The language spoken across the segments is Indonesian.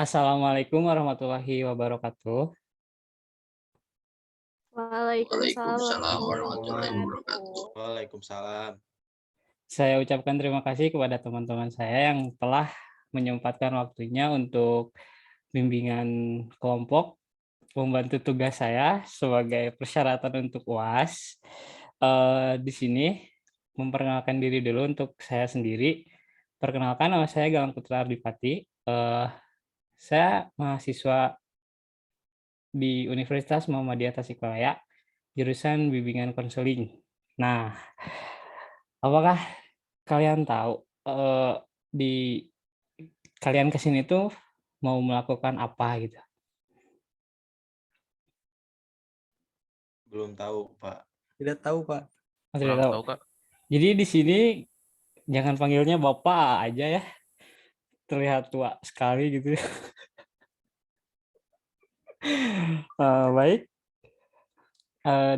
Assalamualaikum warahmatullahi wabarakatuh. Waalaikumsalam Waalaikumsalam warahmatullahi warahmatullahi wabarakatuh. wabarakatuh. Waalaikumsalam. Saya ucapkan terima kasih kepada teman-teman saya yang telah menyempatkan waktunya untuk bimbingan kelompok, membantu tugas saya sebagai persyaratan untuk UAS. Di sini memperkenalkan diri dulu untuk saya sendiri. Perkenalkan, nama saya Galang Putra Ardipati. Saya mahasiswa di Universitas Muhammadiyah Tasikmalaya, jurusan bimbingan konseling. Nah, apakah kalian tahu di kalian kesini tuh mau melakukan apa gitu? Belum tahu, Pak. Tidak tahu, Pak. Tidak Kurang tahu. tahu, Kak. Jadi di sini jangan panggilnya Bapak aja ya. Terlihat tua sekali gitu. Baik.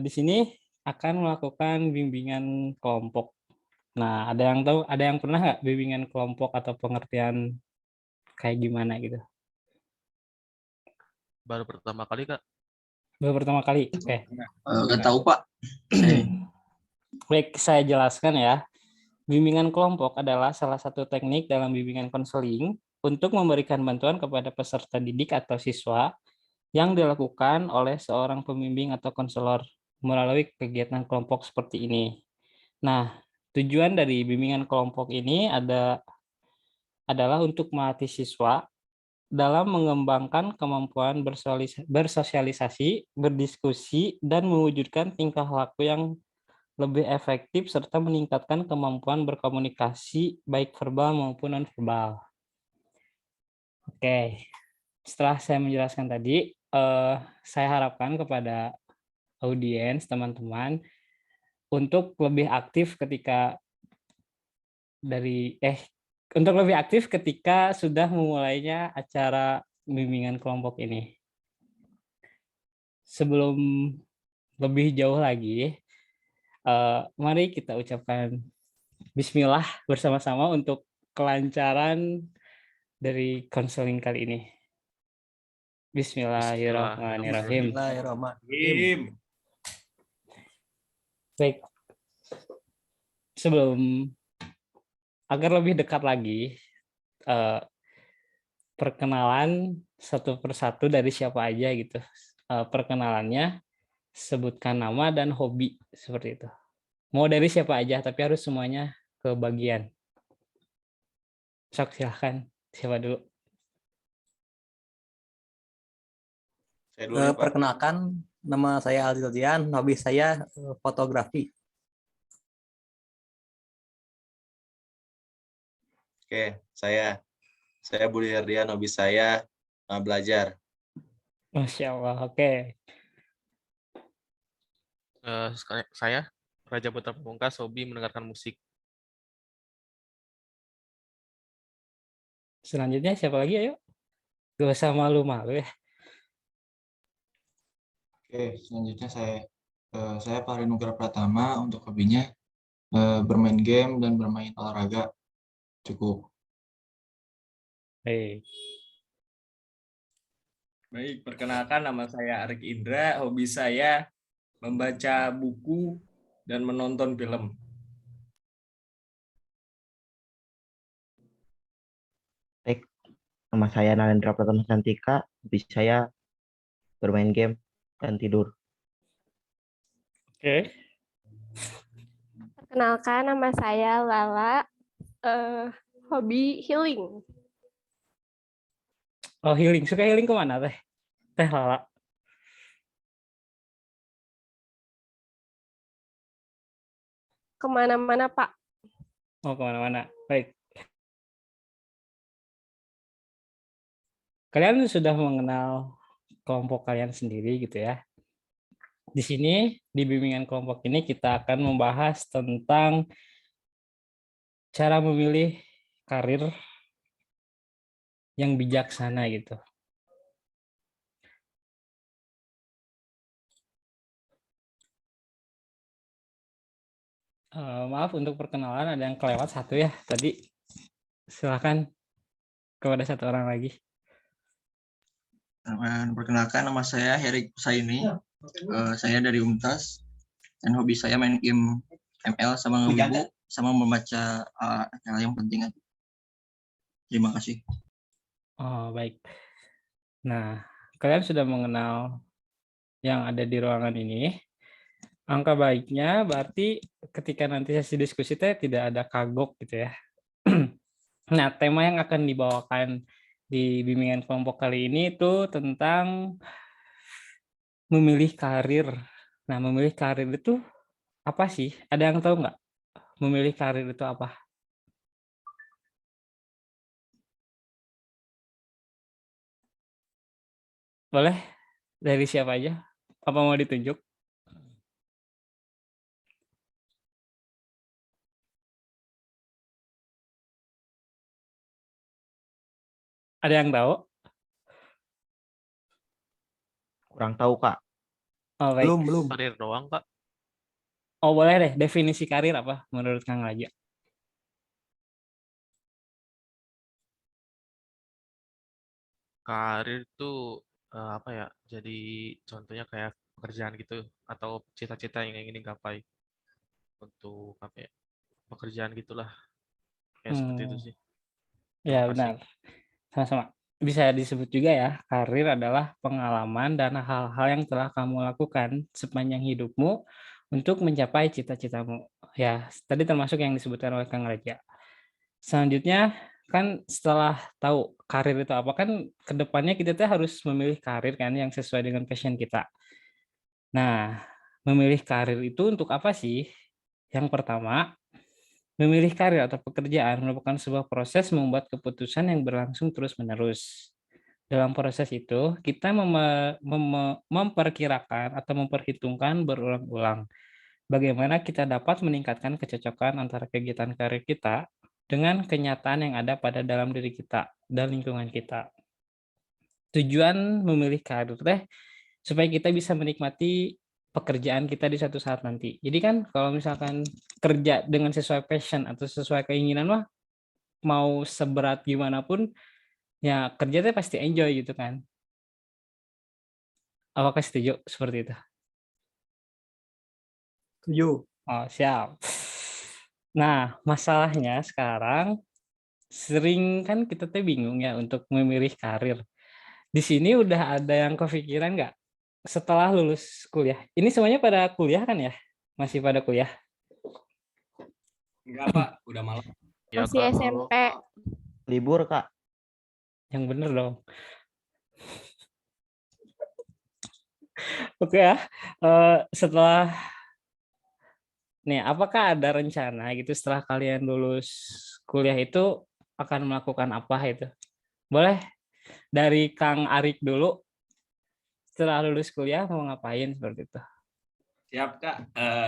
Di sini akan melakukan bimbingan kelompok. Nah, ada yang tahu, ada yang pernah nggak bimbingan kelompok atau pengertian kayak gimana gitu? Baru pertama kali, Kak. Baru pertama kali. Oke. Nggak tahu, Pak. Baik, saya jelaskan ya. Bimbingan kelompok adalah salah satu teknik dalam bimbingan konseling untuk memberikan bantuan kepada peserta didik atau siswa yang dilakukan oleh seorang pembimbing atau konselor melalui kegiatan kelompok seperti ini. Nah, tujuan dari bimbingan kelompok ini adalah untuk melatih siswa dalam mengembangkan kemampuan bersosialisasi, berdiskusi, dan mewujudkan tingkah laku yang lebih efektif serta meningkatkan kemampuan berkomunikasi baik verbal maupun non-verbal. Oke, setelah saya menjelaskan tadi, saya harapkan kepada audiens, teman-teman, untuk lebih aktif ketika sudah memulainya acara bimbingan kelompok ini. Sebelum lebih jauh lagi, mari kita ucapkan bismillah bersama-sama untuk kelancaran dari konseling kali ini. Bismillahirrahmanirrahim. Bismillahirrahmanirrahim. Baik. Sebelum agar lebih dekat lagi, perkenalan satu persatu dari siapa aja gitu. Perkenalannya, sebutkan nama dan hobi seperti itu. Mau dari siapa aja, tapi harus semuanya kebagian. Sok, silahkan. Siapa dulu? Saya dulu, Pak. Perkenalkan, nama saya Aldi Lodian, hobi saya fotografi. Oke, saya Budi Herdian, hobi saya belajar. Masya Allah, oke. Saya Raja Putra Pamungkas, hobi mendengarkan musik. Selanjutnya siapa lagi, ayo? Gak usah malu-malu ya. Oke, selanjutnya saya Fahri Nugra Pratama, untuk hobinya bermain game dan bermain olahraga. Cukup. Baik, perkenalkan nama saya Arik Indra, hobi saya membaca buku dan menonton film. Baik, nama saya Nalendra Pratama Santika, hobi saya bermain game dan tidur. Oke. Perkenalkan, nama saya Lala, hobi healing. Oh, healing. Suka healing kemana teh? Teh Lala. Kemana-mana, Pak. Oh, kemana-mana. Baik. Kalian sudah mengenal kelompok kalian sendiri gitu ya. Di sini, di bimbingan kelompok ini kita akan membahas tentang cara memilih karir yang bijaksana gitu. Maaf untuk perkenalan, ada yang kelewat satu ya. Tadi Silakan kepada satu orang lagi. Perkenalkan, nama saya Herik Husaini. Saya dari UNTAS dan hobi saya main game ML sama ngewibu sama membaca hal yang penting. Terima kasih. Oh, baik. Nah, kalian sudah mengenal yang ada di ruangan ini. Angka baiknya berarti ketika nanti sesi diskusi tidak ada kagok gitu ya. Nah, tema yang akan dibawakan di bimbingan kelompok kali ini itu tentang memilih karir. Nah, memilih karir itu apa sih? Ada yang tahu nggak? Memilih karir itu apa? Boleh? Dari siapa aja? Apa mau ditunjuk? Ada yang tahu? Kurang tahu, Kak. Oh, baik. Belum. Karir doang, Kak. Oh, boleh deh. Definisi karir apa menurut Kang Raja? Karir itu apa ya? Jadi contohnya kayak pekerjaan gitu atau cita-cita yang ingin digapai untuk apa ya? Pekerjaan gitulah. Kayak seperti itu sih. Ya, Terima kasih. benar. Sama-sama. Bisa disebut juga ya, karir adalah pengalaman dan hal-hal yang telah kamu lakukan sepanjang hidupmu untuk mencapai cita-citamu. Ya, tadi termasuk yang disebutkan oleh Kang Raja. Selanjutnya, kan setelah tahu karir itu apa, kan kedepannya kita tuh harus memilih karir kan yang sesuai dengan passion kita. Nah, memilih karir itu untuk apa sih? Yang pertama, memilih karir atau pekerjaan merupakan sebuah proses membuat keputusan yang berlangsung terus-menerus. Dalam proses itu, kita memperkirakan atau memperhitungkan berulang-ulang bagaimana kita dapat meningkatkan kecocokan antara kegiatan karir kita dengan kenyataan yang ada pada dalam diri kita dan lingkungan kita. Tujuan memilih karir supaya kita bisa menikmati pekerjaan kita di suatu saat nanti. Jadi kan kalau misalkan kerja dengan sesuai passion atau sesuai keinginan mah mau seberat gimana pun ya kerja pasti enjoy gitu kan. Apakah setuju seperti itu? Setuju. Oh, siap. Nah, masalahnya sekarang sering kan kita tuh bingung ya untuk memilih karir. Di sini udah ada yang kepikiran nggak setelah lulus kuliah? Ini semuanya pada kuliah kan ya? Masih pada kuliah? Enggak, Pak. Udah malam. Ya, Masih Kak. SMP. Libur, Kak. Yang bener dong. Oke ya. Setelah nih, apakah ada rencana gitu setelah kalian lulus kuliah itu akan melakukan apa itu? Boleh dari Kang Arik dulu. Setelah lulus kuliah mau ngapain seperti itu? Siap, Kak.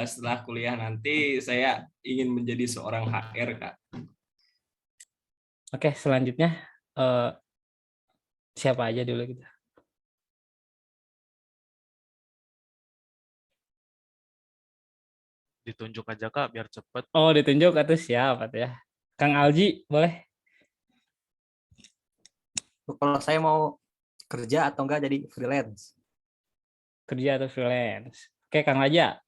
Setelah kuliah nanti saya ingin menjadi seorang HR, Kak. Oke, selanjutnya siapa aja dulu gitu? Ditunjuk aja, Kak, biar cepet. Oh, ditunjuk atau siapa ya? Kang Alji, boleh? Kalau saya mau kerja atau enggak jadi freelance. Kerja atau freelance? Oke, Kang Raja.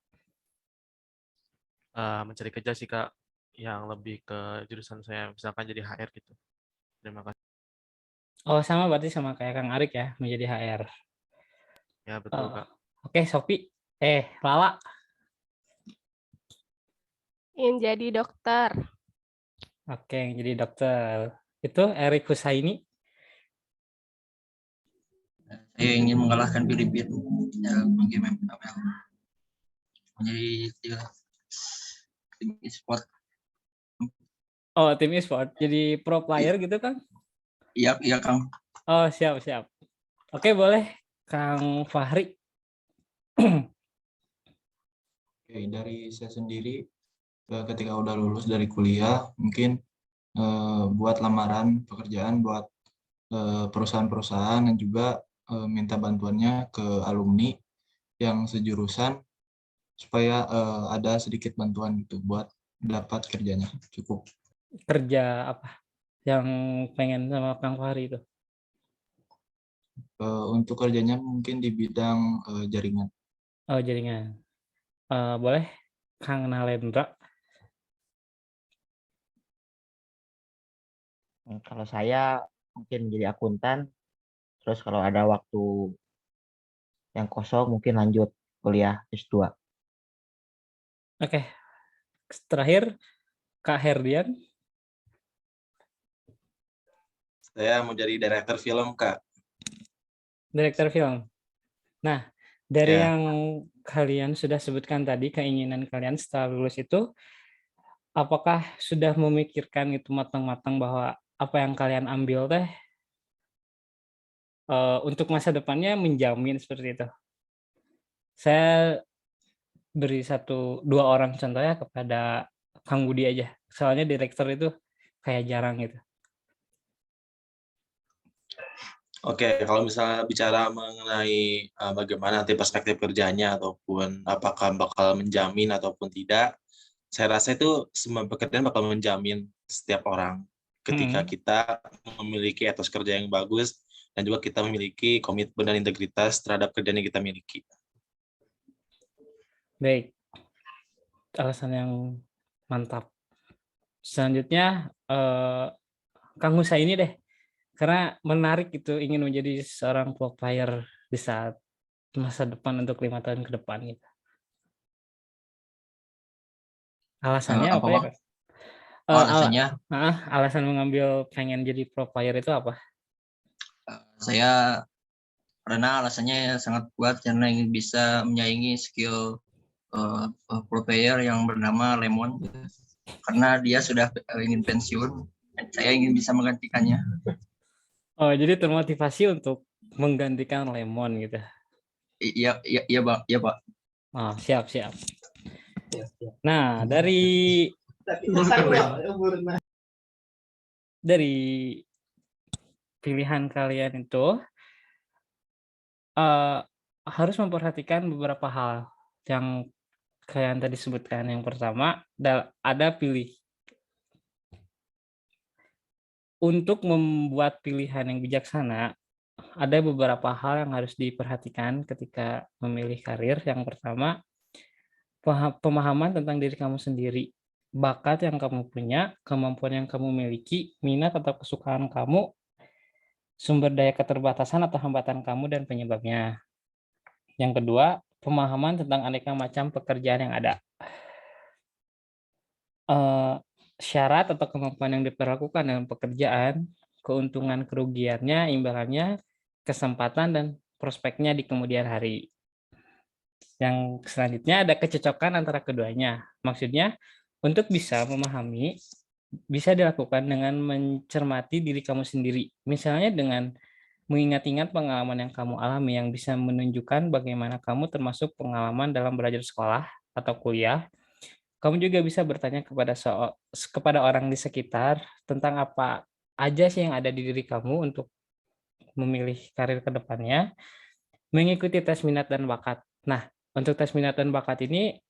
Mencari kerja sih, Kak, yang lebih ke jurusan saya, misalkan jadi HR gitu. Terima kasih. Oh, sama berarti sama kayak Kang Arik ya, menjadi HR. Ya, betul, Kak. Oke, Sophie. Lala. Ingin jadi dokter. Oke, yang jadi dokter. Itu Erik Husaini. Saya ingin mengalahkan Filipina dalam game ML. Menjadi tim e-sport. Oh, tim e-sport. Jadi pro player gitu, Kang? Iya, Kang. Oh, siap. Oke, boleh. Kang Fahri. Oke, dari saya sendiri ketika udah lulus dari kuliah mungkin buat lamaran pekerjaan buat perusahaan-perusahaan dan juga minta bantuannya ke alumni yang sejurusan supaya ada sedikit bantuan gitu buat dapat kerjanya cukup. Kerja apa? yang pengen sama Kang Fahri itu? Untuk kerjanya mungkin di bidang jaringan. Oh, jaringan. Boleh Kang Nalendra? Kalau saya mungkin jadi akuntan, terus kalau ada waktu yang kosong mungkin lanjut kuliah S2. Oke, terakhir Kak Herdian. Saya mau jadi director film, Kak. Direktur film. Nah, dari Ya. yang kalian sudah sebutkan tadi, keinginan kalian setelah lulus itu, apakah sudah memikirkan itu matang-matang bahwa apa yang kalian ambil teh untuk masa depannya menjamin seperti itu? Saya beri dua orang contoh ya kepada Kang Budi aja. Soalnya direktur itu kayak jarang gitu. Oke, kalau misalnya bicara mengenai bagaimana nanti perspektif kerjanya ataupun apakah bakal menjamin ataupun tidak, saya rasa itu semua pekerjaan bakal menjamin setiap orang ketika kita memiliki etos kerja yang bagus dan juga kita memiliki komitmen dan integritas terhadap kerjaan yang kita miliki. Baik, alasan yang mantap. Selanjutnya Kang Musa ini deh, karena menarik gitu ingin menjadi seorang pro player di saat masa depan untuk 5 tahun ke depan gitu. Alasannya apa ya, Apa, Kak? alasannya? Alasan mengambil pengen jadi pro player itu apa? Saya karena alasannya sangat kuat karena ingin bisa menyaingi skill pro player yang bernama Lemon, karena dia sudah ingin pensiun. Saya ingin bisa menggantikannya. Oh, jadi termotivasi untuk menggantikan Lemon gitu. Iya, iya, Pak. Iya, Pak. Oh, siap. Nah, dari pilihan kalian itu harus memperhatikan beberapa hal yang kalian tadi sebutkan. Yang pertama, ada untuk membuat pilihan yang bijaksana, ada beberapa hal yang harus diperhatikan ketika memilih karir. Yang pertama, pemahaman tentang diri kamu sendiri, bakat yang kamu punya, kemampuan yang kamu miliki, minat atau kesukaan kamu, sumber daya keterbatasan atau hambatan kamu dan penyebabnya. Yang kedua, pemahaman tentang aneka macam pekerjaan yang ada. Syarat atau kemampuan yang diperlakukan dalam pekerjaan, keuntungan kerugiannya, imbalannya, kesempatan dan prospeknya di kemudian hari. Yang selanjutnya ada kecocokan antara keduanya. Maksudnya, untuk bisa memahami, bisa dilakukan dengan mencermati diri kamu sendiri. Misalnya dengan mengingat-ingat pengalaman yang kamu alami yang bisa menunjukkan bagaimana kamu termasuk pengalaman dalam belajar sekolah atau kuliah. Kamu juga bisa bertanya kepada orang di sekitar tentang apa aja sih yang ada di diri kamu untuk memilih karir ke depannya, mengikuti tes minat dan bakat. Nah, untuk tes minat dan bakat ini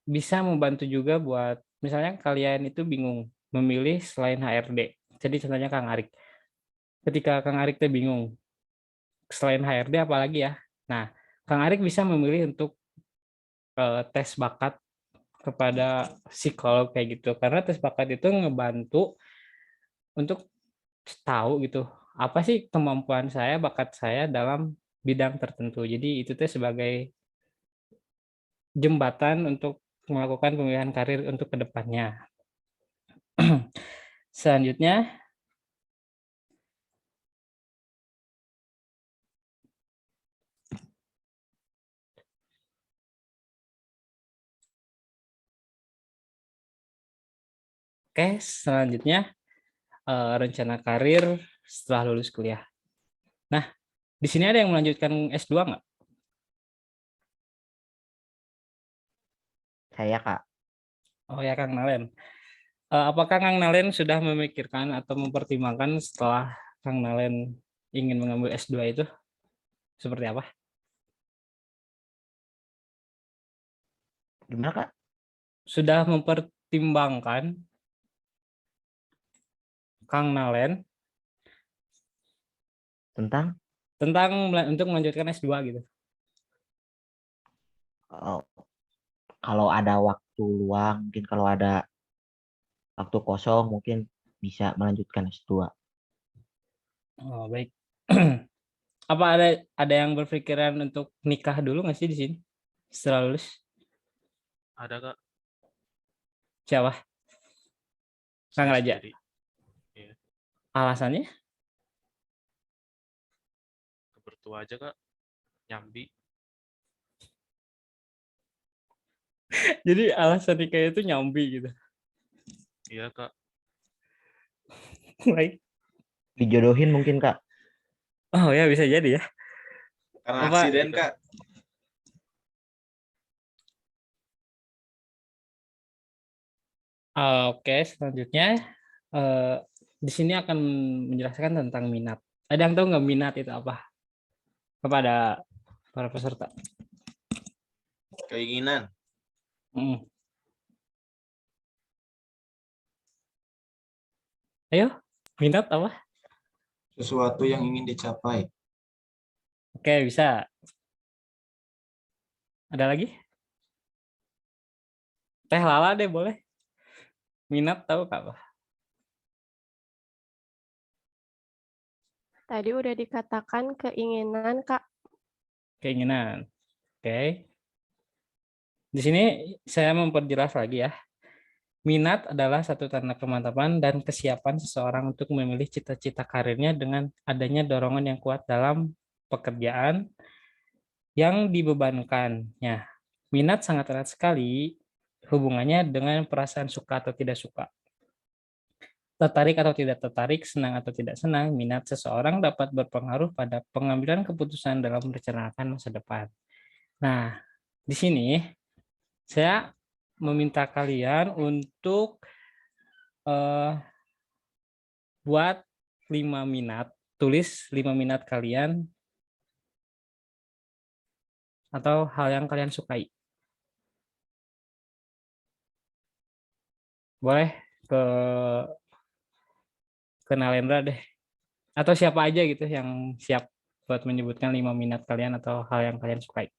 bisa membantu juga buat misalnya kalian itu bingung memilih selain HRD. Jadi contohnya Kang Arik. Ketika Kang Arik tuh bingung selain HRD apalagi ya. Nah, Kang Arik bisa memilih untuk tes bakat kepada psikolog kayak gitu. Karena tes bakat itu ngebantu untuk tahu gitu, apa sih kemampuan saya, bakat saya dalam bidang tertentu. Jadi itu tuh sebagai jembatan untuk melakukan pemilihan karir untuk kedepannya. Selanjutnya, rencana karir setelah lulus kuliah. Nah, di sini ada yang melanjutkan S2 nggak? Saya, Kak. Oh ya, Kang Nalen. Apakah Kang Nalen sudah memikirkan atau mempertimbangkan setelah Kang Nalen ingin mengambil S2 itu seperti apa? Gimana, Kak? Sudah mempertimbangkan Kang Nalen Tentang untuk melanjutkan S2 gitu. oh, kalau ada waktu luang, mungkin kalau ada waktu kosong, mungkin bisa melanjutkan S2. Oh, baik. Apa ada yang berpikiran untuk nikah dulu nggak sih di sini setelah lulus? Ada Kak, Siapa? Kang saya Raja. sendiri. Iya, Alasannya? bertua aja Kak, nyambi. Jadi alasan nikah itu nyambi gitu. Iya Kak, Baik. Dijodohin mungkin, Kak. Oh ya, bisa jadi ya. Karena Apa? aksiden, Kak. Oke, selanjutnya di sini akan menjelaskan tentang minat. Ada yang tahu nggak minat itu apa? Kepada para peserta. Keinginan. Ayo, minat apa? Sesuatu yang ingin dicapai. Oke, bisa. Ada lagi? Teh Lala deh boleh. Minat tahu nggak apa? Tadi udah dikatakan keinginan, Kak. Keinginan. Oke. Di sini saya memperjelas lagi ya. Minat adalah satu tanda kemantapan dan kesiapan seseorang untuk memilih cita-cita karirnya dengan adanya dorongan yang kuat dalam pekerjaan yang dibebankannya. Minat sangat erat sekali hubungannya dengan perasaan suka atau tidak suka. Tertarik atau tidak tertarik, senang atau tidak senang, minat seseorang dapat berpengaruh pada pengambilan keputusan dalam merencanakan masa depan. Nah, di sini saya meminta kalian untuk buat 5 minat, tulis 5 minat kalian atau hal yang kalian sukai. Boleh ke Nalendra deh. Atau siapa aja gitu yang siap buat menyebutkan 5 minat kalian atau hal yang kalian sukai.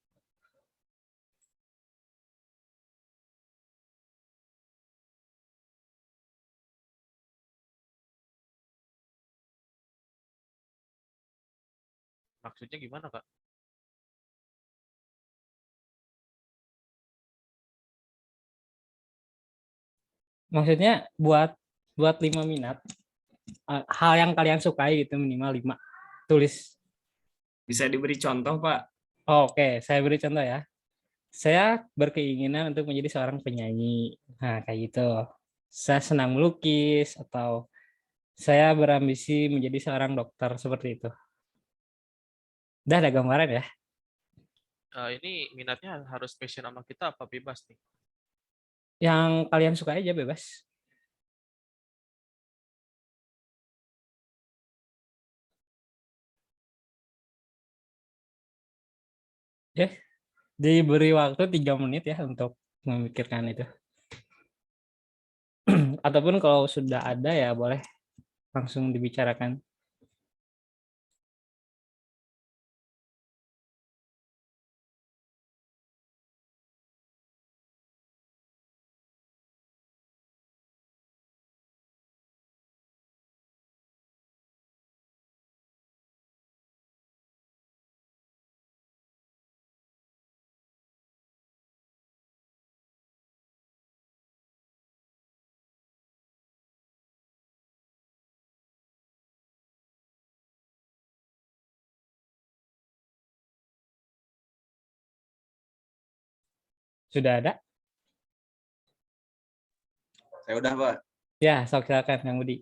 Maksudnya gimana Kak? Maksudnya buat 5 minat hal yang kalian sukai gitu minimal 5. Tulis. Bisa diberi contoh, Pak? Oke, saya beri contoh ya. Saya berkeinginan untuk menjadi seorang penyanyi. Nah, kayak gitu. Saya senang melukis atau saya berambisi menjadi seorang dokter seperti itu. Udah ada gambaran ya? Ini minatnya harus passion sama kita apa bebas nih? Yang kalian suka aja bebas. Oke, diberi waktu 3 menit ya untuk memikirkan itu. Ataupun kalau sudah ada ya boleh langsung dibicarakan. Sudah ada? Saya udah, Pak. Ya, silakan Kang Budi.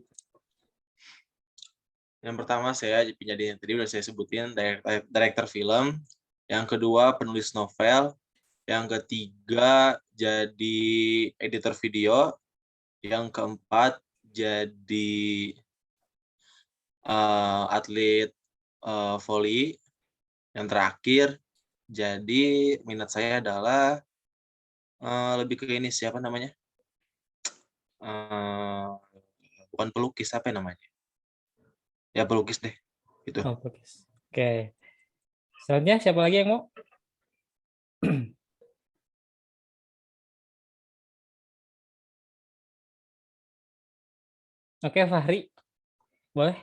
Yang pertama saya jadi tadi udah saya sebutin director film. Yang kedua penulis novel. Yang ketiga jadi editor video. Yang keempat jadi atlet volley. Yang terakhir jadi minat saya adalah lebih ke ini siapa namanya? bukan pelukis, apa ya namanya? Ya pelukis deh, itu. Oh, pelukis. Oke. Selanjutnya siapa lagi yang mau? Oke, Fahri. Boleh?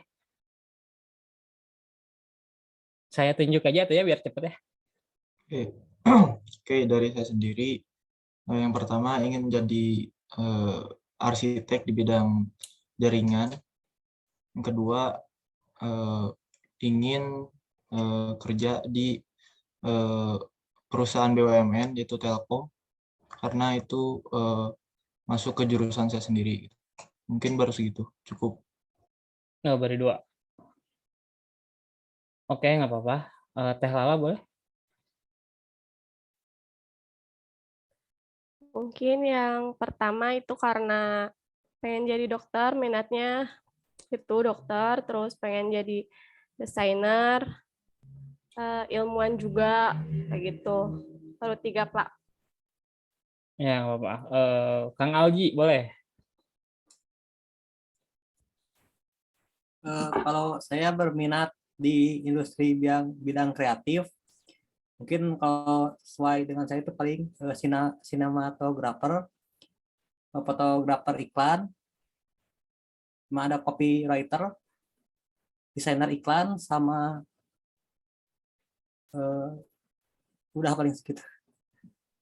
Saya tunjuk aja tuh ya biar cepet ya. Oke, Oke, dari saya sendiri, yang pertama ingin menjadi arsitek di bidang jaringan. Yang kedua, ingin kerja di perusahaan BUMN yaitu Telkom, karena itu masuk ke jurusan saya sendiri. Mungkin baru segitu, cukup. Oh, baru 2. Oke, nggak apa-apa. Teh Lala boleh? Mungkin yang pertama itu karena pengen jadi dokter, minatnya itu dokter, terus pengen jadi desainer, ilmuwan juga, kayak gitu. Baru 3, Pak. Ya, nggak apa-apa. Kang Algi boleh? Kalau saya berminat di industri bidang kreatif, mungkin kalau sesuai dengan saya itu paling sinematografer, fotografer iklan, sama ada copywriter, desainer iklan, sama udah paling segitu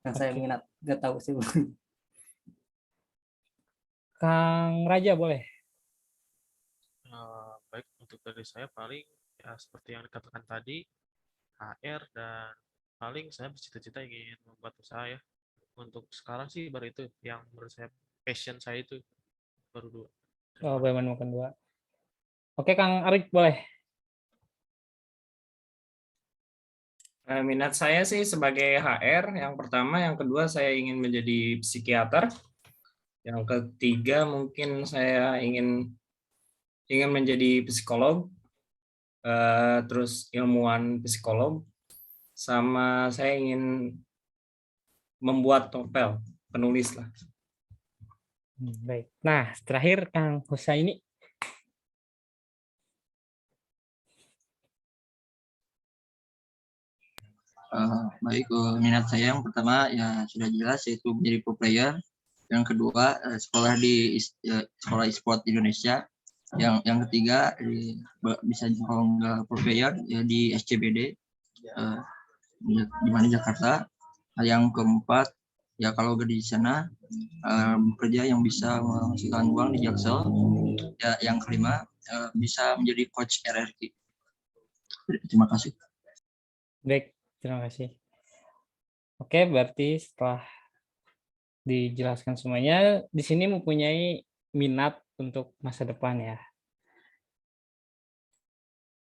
yang saya Oke. minat. Nggak tahu sih. Kang Raja boleh? Baik, untuk dari saya paling ya seperti yang dikatakan tadi, HR, dan paling saya bercita-cita ingin membuat usaha ya. Untuk sekarang sih baru itu yang menurut saya passion saya itu baru 2. Oh, boleh menemukan 2. Oke, Kang Arik boleh? Minat saya sih sebagai HR, yang pertama, yang kedua saya ingin menjadi psikiater, yang ketiga mungkin saya ingin menjadi psikolog, terus ilmuwan psikolog, sama saya ingin membuat novel, penulis lah. Baik. Nah, terakhir Kang Husaini. Baik, minat saya yang pertama ya sudah jelas yaitu menjadi pro player. Yang kedua sekolah di sekolah e-sport Indonesia. Yang ketiga bisa kalau nggak pro player ya di SCBD di mana Jakarta. Yang keempat ya kalau udah di sana bekerja yang bisa menghasilkan uang di Jaksel. Ya, yang kelima bisa menjadi coach RRQ. Terima kasih. Baik, terima kasih. Oke, berarti setelah dijelaskan semuanya, di sini mempunyai minat untuk masa depan ya.